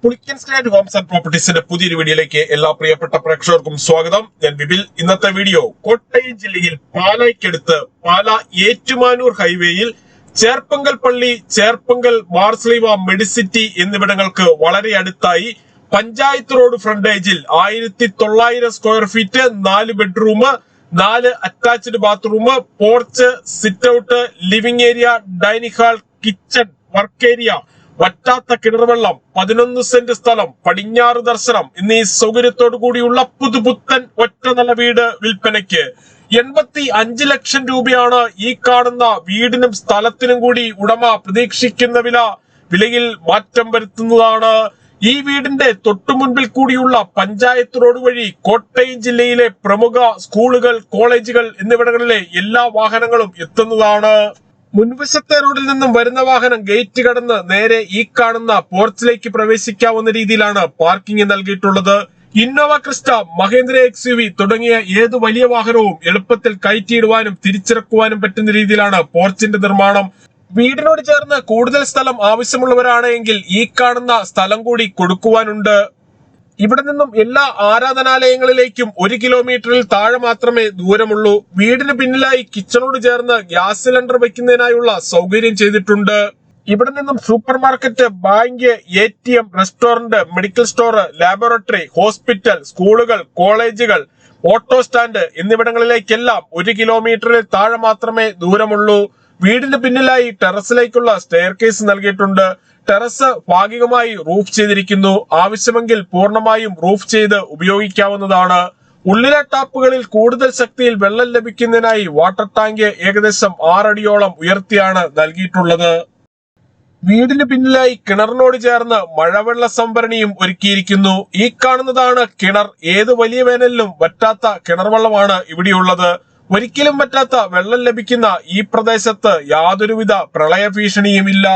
Pulickan stand Holmes and പ്രോപ്പർട്ടീസിന്റെ പുതിയൊരു വീഡിയോയിലേക്ക് എല്ലാ പ്രിയപ്പെട്ട പ്രേക്ഷകർക്കും സ്വാഗതം. ഞാൻ ബിബിൽ. ഇന്നത്തെ വീഡിയോ കോട്ടയം ജില്ലയിൽ പാലായ്ക്കടുത്ത് പാല ഏറ്റുമാനൂർ ഹൈവേയിൽ ചേർപ്പങ്കൽ പള്ളി, ചേർപ്പങ്കൽ മാർസ്ലീവ, മെഡിസിറ്റി എന്നിവിടങ്ങൾക്ക് വളരെ അടുത്തായി പഞ്ചായത്ത് റോഡ് ഫ്രണ്ടേജിൽ 1900 square feet, 4 bedroom, 4 attached bathroom, porch, sit out, living area, dining hall, kitchen, work area, വറ്റാത്ത കിണർവെള്ളം, 11 സെന്റ് സ്ഥലം, പടിഞ്ഞാറ് ദർശനം എന്നീ സൗകര്യത്തോടു കൂടിയുള്ള പുതുപുത്തൻ ഒറ്റനില വീട് വിൽപ്പനയ്ക്ക്. 85 ലക്ഷം രൂപയാണ് ഈ കാണുന്ന വീടിനും സ്ഥലത്തിനും കൂടി ഉടമ പ്രതീക്ഷിക്കുന്ന വിലയിൽ മാറ്റം വരുത്തുന്നതാണ്. ഈ വീടിന്റെ തൊട്ടുമുൻപിൽ കൂടിയുള്ള പഞ്ചായത്ത് റോഡ് വഴി കോട്ടയം ജില്ലയിലെ പ്രമുഖ സ്കൂളുകൾ, കോളേജുകൾ എന്നിവിടങ്ങളിലെ എല്ലാ വാഹനങ്ങളും എത്തുന്നതാണ്. മുൻവശത്തെ റോഡിൽ നിന്നും വരുന്ന വാഹനം ഗേറ്റ് കടന്ന് നേരെ ഈ കാണുന്ന പോർച്ചിലേക്ക് പ്രവേശിക്കാവുന്ന രീതിയിലാണ് പാർക്കിംഗ് നൽകിയിട്ടുള്ളത്. ഇന്നോവ ക്രിസ്റ്റ, മഹേന്ദ്ര XUV തുടങ്ങിയ ഏത് വലിയ വാഹനവും എളുപ്പത്തിൽ കയറ്റിയിടുവാനും തിരിച്ചിറക്കുവാനും പറ്റുന്ന രീതിയിലാണ് പോർച്ചിന്റെ നിർമ്മാണം. വീടിനോട് ചേർന്ന് കൂടുതൽ സ്ഥലം ആവശ്യമുള്ളവരാണെങ്കിൽ ഈ കാണുന്ന സ്ഥലം കൂടി കൊടുക്കുവാനുണ്ട്. ഇവിടെ നിന്നും എല്ലാ ആരാധനാലയങ്ങളിലേക്കും 1 കിലോമീറ്ററിൽ താഴെ മാത്രമേ ദൂരമുള്ളൂ. വീടിന് പിന്നിലായി കിച്ചണോട് ചേർന്ന് ഗ്യാസ് സിലിണ്ടർ വെക്കുന്നതിനായുള്ള സൗകര്യം ചെയ്തിട്ടുണ്ട്. ഇവിടെ നിന്നും super market, bank, ATM, restaurant, medical store, laboratory, hospital, സ്കൂളുകൾ, കോളേജുകൾ, ഓട്ടോ സ്റ്റാൻഡ് എന്നിവിടങ്ങളിലേക്കെല്ലാം 1 കിലോമീറ്ററിൽ താഴെ മാത്രമേ ദൂരമുള്ളൂ. വീടിന് പിന്നിലായി ടെറസിലേക്കുള്ള സ്റ്റെയർ കേസ് നൽകിയിട്ടുണ്ട്. ടെറസ് ഭാഗികമായി റൂഫ് ചെയ്തിരിക്കുന്നു. ആവശ്യമെങ്കിൽ പൂർണ്ണമായും റൂഫ് ചെയ്ത് ഉപയോഗിക്കാവുന്നതാണ്. ഉള്ളിലെ ടാപ്പുകളിൽ കൂടുതൽ ശക്തിയിൽ വെള്ളം ലഭിക്കുന്നതിനായി വാട്ടർ ടാങ്ക് ഏകദേശം 6 അടിയോളം ഉയർത്തിയാണ് നൽകിയിട്ടുള്ളത്. വീടിന് പിന്നിലായി കിണറിനോട് ചേർന്ന് മഴവെള്ള സംഭരണിയും ഒരുക്കിയിരിക്കുന്നു. ഈ കാണുന്നതാണ് കിണർ. ഏത് വലിയ വേനലിലും വറ്റാത്ത കിണർവെള്ളമാണ് ഇവിടെയുള്ളത്. ഒരിക്കലും വറ്റാത്ത വെള്ളം ലഭിക്കുന്ന ഈ പ്രദേശത്ത് യാതൊരുവിധ പ്രളയ ഭീഷണിയുമില്ല.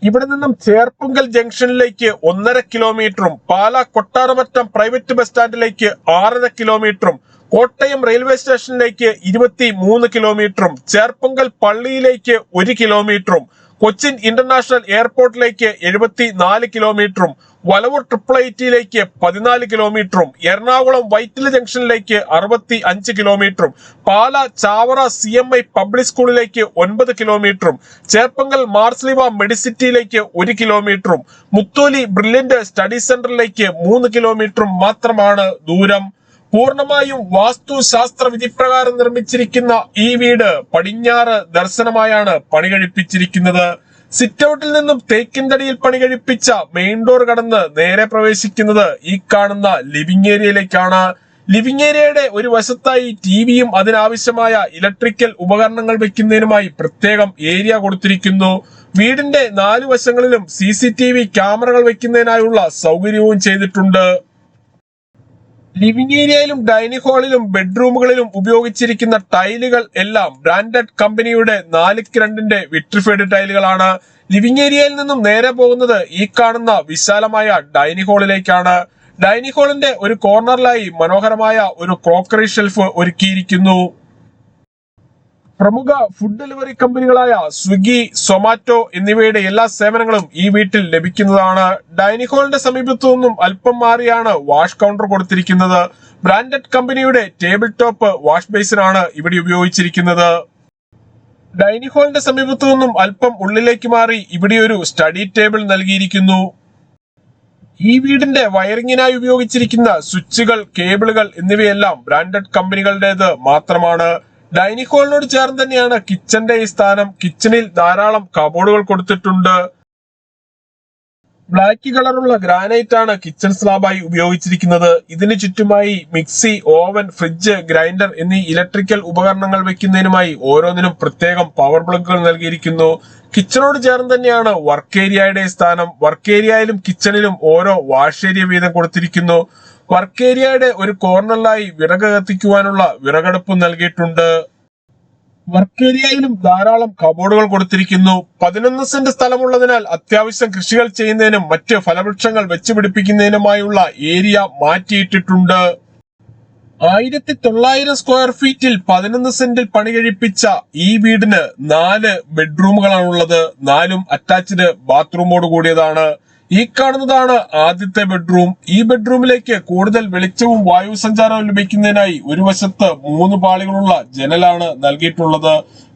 ഇവിടെ നിന്നും ചേർപ്പങ്കൽ ജംഗ്ഷനിലേക്ക് 1.5 കിലോമീറ്ററും, പാല കൊട്ടാരമറ്റം പ്രൈവറ്റ് ബസ് സ്റ്റാൻഡിലേക്ക് 6.5 കിലോമീറ്ററും, കോട്ടയം റെയിൽവേ സ്റ്റേഷനിലേക്ക് 23 കിലോമീറ്ററും, ചേർപ്പങ്കൽ പള്ളിയിലേക്ക് 1 കിലോമീറ്ററും, കൊച്ചിൻ ഇന്റർനാഷണൽ എയർപോർട്ടിലേക്ക് 74 കിലോമീറ്ററും, വലവൂർ 888ലേക്ക് 14 കിലോമീറ്ററും, എറണാകുളം വൈറ്റില ജംഗ്ഷനിലേക്ക് 65 കിലോമീറ്ററും, പാല ചാവറ CMI പബ്ലിക് സ്കൂളിലേക്ക് 9 കിലോമീറ്ററും, ചേർപ്പങ്കൽ മാർസ്ലീവ മെഡിസിറ്റിയിലേക്ക് 1 കിലോമീറ്ററും, മുത്തോലി ബ്രില്യന്റ് സ്റ്റഡി സെന്ററിലേക്ക് 3 കിലോമീറ്ററും മാത്രമാണ് ദൂരം. പൂർണ്ണമായും വാസ്തുശാസ്ത്ര വിധിപ്രകാരം നിർമ്മിച്ചിരിക്കുന്ന ഈ വീട് പടിഞ്ഞാറ് ദർശനമായാണ് പണി കഴിപ്പിച്ചിരിക്കുന്നത്. സിറ്റ് ഔട്ടിൽ നിന്നും തേക്കിൻതടിയിൽ പണി കഴിപ്പിച്ച മെയിൻ ഡോർ കടന്ന് നേരെ പ്രവേശിക്കുന്നത് ഈ കാണുന്ന ലിവിംഗ് ഏരിയയിലേക്കാണ്. ലിവിംഗ് ഏരിയയുടെ ഒരു വശത്തായി ടിവിയും അതിനാവശ്യമായ ഇലക്ട്രിക്കൽ ഉപകരണങ്ങൾ വെക്കുന്നതിനുമായി പ്രത്യേകം ഏരിയ കൊടുത്തിരിക്കുന്നു. വീടിന്റെ 4 വശങ്ങളിലും CCTV ക്യാമറകൾ വെക്കുന്നതിനായുള്ള സൗകര്യവും ചെയ്തിട്ടുണ്ട്. ലിവിംഗ് ഏരിയയിലും ഡൈനിങ് ഹാളിലും ബെഡ്റൂമുകളിലും ഉപയോഗിച്ചിരിക്കുന്ന ടൈലുകൾ എല്ലാം ബ്രാൻഡഡ് കമ്പനിയുടെ 4:2 വിട്രിഫൈഡ് ടൈലുകളാണ്. ലിവിംഗ് ഏരിയയിൽ നിന്നും നേരെ പോകുന്നത് ഈ കാണുന്ന വിശാലമായ ഡൈനിങ് ഹാളിലേക്കാണ്. ഡൈനിങ് ഹാളിന്റെ ഒരു കോർണറിലായി മനോഹരമായ ഒരു ക്രോക്കറി ഷെൽഫ് ഒരുക്കിയിരിക്കുന്നു. പ്രമുഖ ഫുഡ് ഡെലിവറി കമ്പനികളായ സ്വിഗ്ഗി, സൊമാറ്റോ എന്നിവയുടെ എല്ലാ സേവനങ്ങളും ഈ വീട്ടിൽ ലഭിക്കുന്നതാണ്. ഡൈനിങ് ഹാളിന്റെ സമീപത്തു നിന്നും അല്പം മാറിയാണ് വാഷ് കൗണ്ടർ കൊടുത്തിരിക്കുന്നത്. ബ്രാൻഡഡ് കമ്പനിയുടെ ടേബിൾ ടോപ്പ് വാഷ് ബേസിനാണ് ഇവിടെ ഉപയോഗിച്ചിരിക്കുന്നത്. ഡൈനിങ് ഹാളിന്റെ സമീപത്തു നിന്നും അല്പം ഉള്ളിലേക്ക് മാറി ഇവിടെ ഒരു സ്റ്റഡി ടേബിൾ നൽകിയിരിക്കുന്നു. ഈ വീടിന്റെ വയറിങ്ങിനായി ഉപയോഗിച്ചിരിക്കുന്ന സ്വിച്ചുകൾ, കേബിളുകൾ എന്നിവയെല്ലാം ബ്രാൻഡഡ് കമ്പനികളുടേത് മാത്രമാണ്. ഡൈനിങ് ഹാളിനോട് ചേർന്ന് തന്നെയാണ് കിച്ചന്റെ ഈ സ്ഥാനം. കിച്ചണിൽ ധാരാളം കബോർഡുകൾ കൊടുത്തിട്ടുണ്ട്. ബ്ലാക്ക് കളറുള്ള ഗ്രാനൈറ്റ് ആണ് കിച്ചൺ സ്ലാബായി ഉപയോഗിച്ചിരിക്കുന്നത്. ഇതിന് ചുറ്റുമായി മിക്സി, ഓവൻ, ഫ്രിഡ്ജ്, ഗ്രൈൻഡർ എന്നീ ഇലക്ട്രിക്കൽ ഉപകരണങ്ങൾ വെക്കുന്നതിനുമായി ഓരോന്നിനും പ്രത്യേകം പവർ പ്ലഗുകൾ നൽകിയിരിക്കുന്നു. കിച്ചണോട് ചേർന്ന് തന്നെയാണ് വർക്ക് ഏരിയയുടെ സ്ഥാനം. വർക്ക് ഏരിയയിലും കിച്ചണിലും ഓരോ വാഷ് ഏരിയ വീതം കൊടുത്തിരിക്കുന്നു. വർക്ക് ഏരിയയുടെ ഒരു കോർണറിലായി വിറക് കത്തിക്കുവാനുള്ള വിറകടുപ്പ് നൽകിയിട്ടുണ്ട്. വർക്ക് ഏരിയയിലും ധാരാളം കബോർഡുകൾ കൊടുത്തിരിക്കുന്നു. 11 സെന്റ് സ്ഥലമുള്ളതിനാൽ അത്യാവശ്യം കൃഷികൾ ചെയ്യുന്നതിനും മറ്റ് ഫലവൃക്ഷങ്ങൾ വെച്ചുപിടിപ്പിക്കുന്നതിനുമായുള്ള ഏരിയ മാറ്റിയിട്ടിട്ടുണ്ട്. 1900 സ്ക്വയർ ഫീറ്റിൽ 11 സെന്റിൽ പണി കഴിപ്പിച്ച ഈ വീടിന് 4 ബെഡ്റൂമുകളാണുള്ളത്. 4ഉം അറ്റാച്ച്ഡ് ബാത്റൂമോട് കൂടിയതാണ്. ഈ കാണുന്നതാണ് ആദ്യത്തെ ബെഡ്റൂം. ഈ ബെഡ്റൂമിലേക്ക് കൂടുതൽ വെളിച്ചവും വായു സഞ്ചാരവും ലഭിക്കുന്നതിനായി ഒരു വശത്ത് 3 പാളികളുള്ള ജനലാണ് നൽകിയിട്ടുള്ളത്.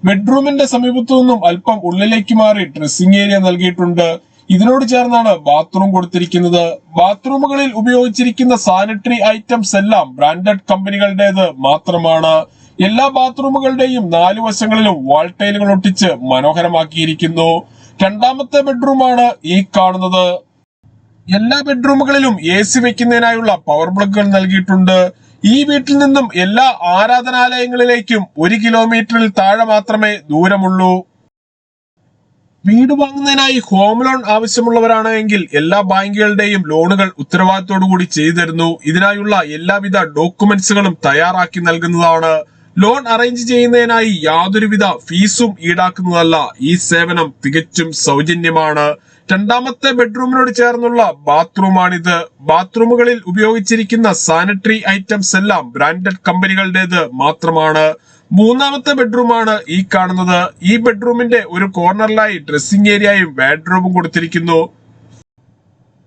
ബെഡ്റൂമിന്റെ സമീപത്തു നിന്നും അല്പം ഉള്ളിലേക്ക് മാറി ഡ്രസ്സിംഗ് ഏരിയ നൽകിയിട്ടുണ്ട്. ഇതിനോട് ചേർന്നാണ് ബാത്റൂം കൊടുത്തിരിക്കുന്നത്. ബാത്റൂമുകളിൽ ഉപയോഗിച്ചിരിക്കുന്ന സാനിറ്ററി ഐറ്റംസ് എല്ലാം ബ്രാൻഡഡ് കമ്പനികളുടേത് മാത്രമാണ്. എല്ലാ ബാത്റൂമുകളുടെയും 4 വശങ്ങളിലും വാൾ ടൈലുകൾ ഒട്ടിച്ച് മനോഹരമാക്കിയിരിക്കുന്നു. രണ്ടാമത്തെ ബെഡ്റൂമാണ് ഈ കാണുന്നത്. എല്ലാ ബെഡ്റൂമുകളിലും AC വെക്കുന്നതിനായുള്ള പവർ പ്ലഗുകൾ നൽകിയിട്ടുണ്ട്. ഈ വീട്ടിൽ നിന്നും എല്ലാ ആരാധനാലയങ്ങളിലേക്കും 1 കിലോമീറ്ററിൽ താഴെ മാത്രമേ ദൂരമുള്ളൂ. വീട് വാങ്ങുന്നതിനായി ഹോം ലോൺ ആവശ്യമുള്ളവരാണ് എങ്കിൽ എല്ലാ ബാങ്കുകളുടെയും ലോണുകൾ ഉത്തരവാദിത്തോടു കൂടി ചെയ്തു തരുന്നു. ഇതിനായുള്ള എല്ലാവിധ ഡോക്യുമെന്റ്സുകളും തയ്യാറാക്കി നൽകുന്നതാണ്. ലോൺ അറേഞ്ച് ചെയ്യുന്നതിനായി യാതൊരുവിധ ഫീസും ഈടാക്കുന്നതല്ല. ഈ സേവനം തികച്ചും സൗജന്യമാണ്. രണ്ടാമത്തെ ബെഡ്റൂമിനോട് ചേർന്നുള്ള ബാത്റൂമാണിത്. ബാത്റൂമുകളിൽ ഉപയോഗിച്ചിരിക്കുന്ന സാനിറ്ററി ഐറ്റംസ് എല്ലാം ബ്രാൻഡഡ് കമ്പനികളുടേത് മാത്രമാണ്. മൂന്നാമത്തെ ബെഡ്റൂമാണ് ഈ കാണുന്നത്. ഈ ബെഡ്റൂമിന്റെ ഒരു കോർണറിലായി ഡ്രസ്സിംഗ് ഏരിയയും വാർഡ്രോബും കൊടുത്തിരിക്കുന്നു.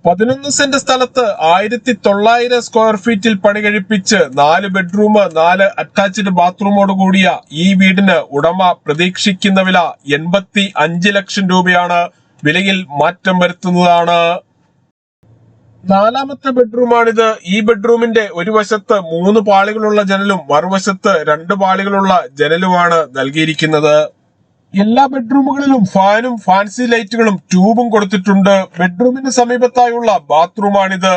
11 സെന്റ് സ്ഥലത്ത് 1900 സ്ക്വയർ ഫീറ്റിൽ പണി കഴിപ്പിച്ച് 4 ബെഡ്റൂം 4 അറ്റാച്ച്ഡ് ബാത്റൂമോട് കൂടിയ ഈ വീടിന് ഉടമ പ്രതീക്ഷിക്കുന്ന വില 85 ലക്ഷം രൂപയാണ്. വിലയിൽ മാറ്റം വരുത്തുന്നതാണ്. നാലാമത്തെ ബെഡ്റൂമാണിത്. ഈ ബെഡ്റൂമിന്റെ ഒരു വശത്ത് 3 പാളികളുള്ള ജനലും മറുവശത്ത് 2 പാളികളുള്ള ജനലുമാണ് നൽകിയിരിക്കുന്നത്. എല്ലാ ബെഡ്റൂമുകളിലും ഫാനും ഫാൻസി ലൈറ്റുകളും ട്യൂബും കൊടുത്തിട്ടുണ്ട്. ബെഡ്റൂമിന് സമീപത്തായുള്ള ബാത്റൂമാണിത്.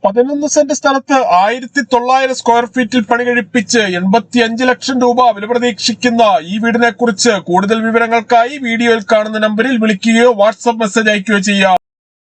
11 സെന്റ് സ്ഥലത്ത് 1900 സ്ക്വയർ ഫീറ്റിൽ പണി കഴിപ്പിച്ച് 85 ലക്ഷം രൂപ വില പ്രതീക്ഷിക്കുന്ന ഈ വീടിനെ കുറിച്ച് കൂടുതൽ വിവരങ്ങൾക്കായി വീഡിയോയിൽ കാണുന്ന നമ്പറിൽ വിളിക്കുകയോ വാട്സ്ആപ്പ് മെസ്സേജ് അയക്കുകയോ ചെയ്യാം.